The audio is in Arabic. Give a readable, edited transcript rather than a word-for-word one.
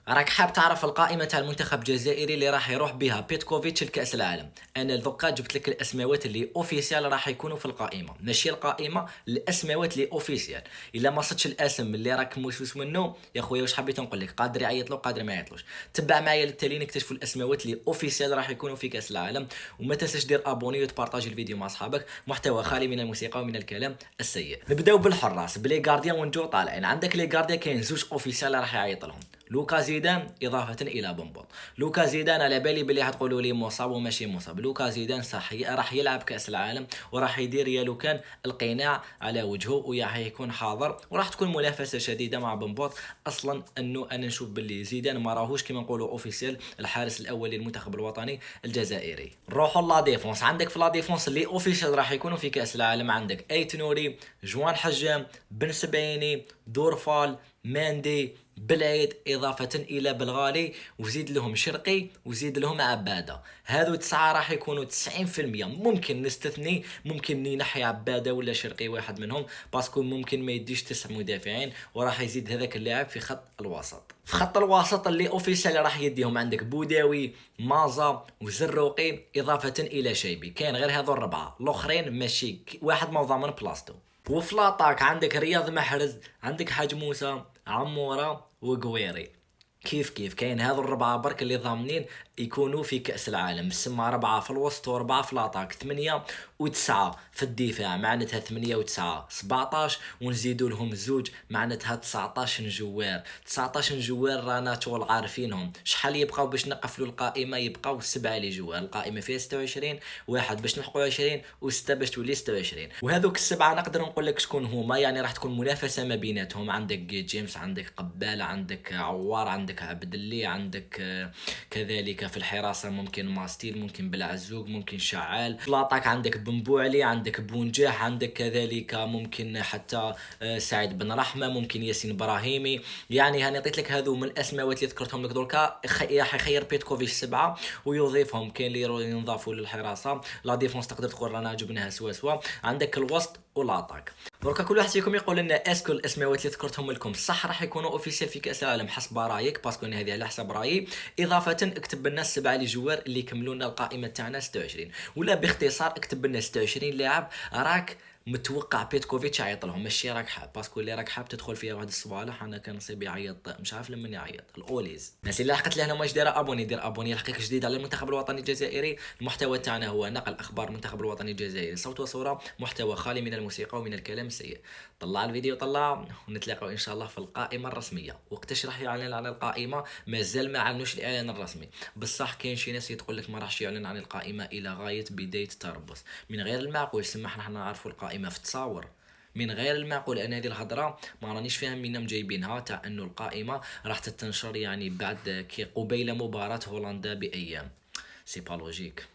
راك حاب تعرف القائمة تاع المنتخب الجزائري اللي راح يروح بها بيتكوفيتش لكأس العالم؟ انا دوكا جبت لك الاسماوات اللي اوفيسيال راح يكونوا في القائمة، ماشي القائمة، الاسماوات اللي اوفيسيال. الا ما صدتش الاسم اللي راك موسوس منه يا خويا، واش حبيت نقول لك؟ قادر يعيط له قادر ما يعيطلوش. تبع معايا للتالي نكتشفوا الاسماوات اللي اوفيسيال راح يكونوا في كأس العالم، وما تنساش دير ابوني وتبارطاجي الفيديو مع اصحابك. محتوى خالي من الموسيقى ومن الكلام السيء. نبداو بالحراس بلي غارديان ونجو طالعين. عندك لي غارديان كاين زوج اوفيسيال راح يعيط لهم، لوكا زيدان اضافه الى بومبوط. لوكا زيدان على بالي بلي حتقولوا لي مصاب وماشي مصاب. لوكا زيدان صح راح يلعب كاس العالم وراح يدير يا لو كان القناع على وجهه وراح يكون حاضر، وراح تكون منافسه شديده مع بومبوط. اصلا انه انا نشوف باللي زيدان ما راهوش كما نقولوا اوفيسيال الحارس الاول للمنتخب الوطني الجزائري. نروحوا لا ديفونس. عندك في لا ديفونس اللي اوفيسيال راح يكونوا في كاس العالم عندك ايت نوري، جوان حجام، بن سبعيني، دورفال، ماندي، بالعيد، إضافة إلى بلغالي، وزيد لهم شرقي وزيد لهم عبادة. هذو 9 راح يكونوا 90%. ممكن نستثني، ممكن نحي عبادة ولا شرقي واحد منهم، باسكو ممكن ما يديش 9 مدافعين، وراح يزيد هذاك اللاعب في خط الوسط. في خط الوسط اللي اوفيسيال راح يديهم عندك بوداوي، مازا، وزروقي، إضافة إلى شيبي. كاين غير هذو الربعة، الآخرين ماشي واحد ما ضامن بلاصتو. وفي لاطاك عندك رياض محرز، عندك حاج موسى، عمورة، وقويري. كيف كاين هذو الربعة برك اللي ضامنين يكونوا في كأس العالم. سما 4 في الوسط و4 في لاطاك، 8 و9 في الدفاع، معناتها 8 و9 17، ونزيدوا لهم زوج معناتها 19 جوار. 19 جوار رانا طول عارفينهم. شحال يبقاو باش نقفلوا القائمة؟ يبقاو 7 لي جوار. القائمة فيها 26 واحد باش نلحقوا 20 و6 باش تولي 26. وهذوك السبعة نقدر نقول لك شكون هما، يعني راح تكون منافسة ما بيناتهم. عندك جيمس، عندك قبالة، عندك عوار، عندك عبد اللي، عندك كذلك في الحراسة ممكن ماستيل، ممكن بالعزوق، ممكن شعال. في لاطاك عندك بنبوعلي، عندك بونجاح، عندك كذلك ممكن حتى سعيد بن رحمة، ممكن ياسين ابراهيمي. يعني هاني عطيت لك هذو من الاسماوات اللي ذكرتهم لك دركا. راح يخير بيتكوفيتش 7 ويضيفهم. كاين اللي ينضافوا للحراسة. لا ديفونس تقدر تقول رانا جبناها سوا. عندك الوسط ولاطاك. دركا كل واحد فيكم يقول لنا اسكو الاسماوات اللي ذكرتهم لكم صح راح يكونوا اوفيسيال في كاس العالم حسب رايك، باسكو انا هذه على حسب رايي. اضافه اكتب لنا 7 لي جوار اللي يكملوا لنا القائمه تاعنا 26، ولا باختصار اكتب لنا 26 لاعب راك متوقع بيتكوفيتش يعيط لهم، ماشي راك حاب، باسكو اللي راك حاب تدخل فيها واحد الصوالح. انا كان نصيب يعيط مش عارف لمن يعيط الاوليز. الناس اللي لحقت لهنا ماش دايره ابوني، دير ابوني يلحقك جديد على المنتخب الوطني الجزائري. المحتوى تاعنا هو نقل اخبار المنتخب الوطني الجزائري صوت وصوره، محتوى خالي من الموسيقى ومن الكلام السيء. طلع الفيديو طلع، ونتلاقوا ان شاء الله في القائمه الرسميه. وقتاش راح يعلن على القائمه مازال ما اعلنوش الاعلان الرسمي. بصح كاين شي ناس تقول لك ما راحش يعلن عن القائمه الى غايه بدايه التربص. من غير المعقول سمح نحن نعرفوا القائمه في تصاور. من غير المعقول. انا هذه الهضره ما رانيش فاهم منهم جايبينها، تاع انه القائمه راح تتنشر يعني بعد كي قبيل مباراه هولندا بايام. سي با لوجيك.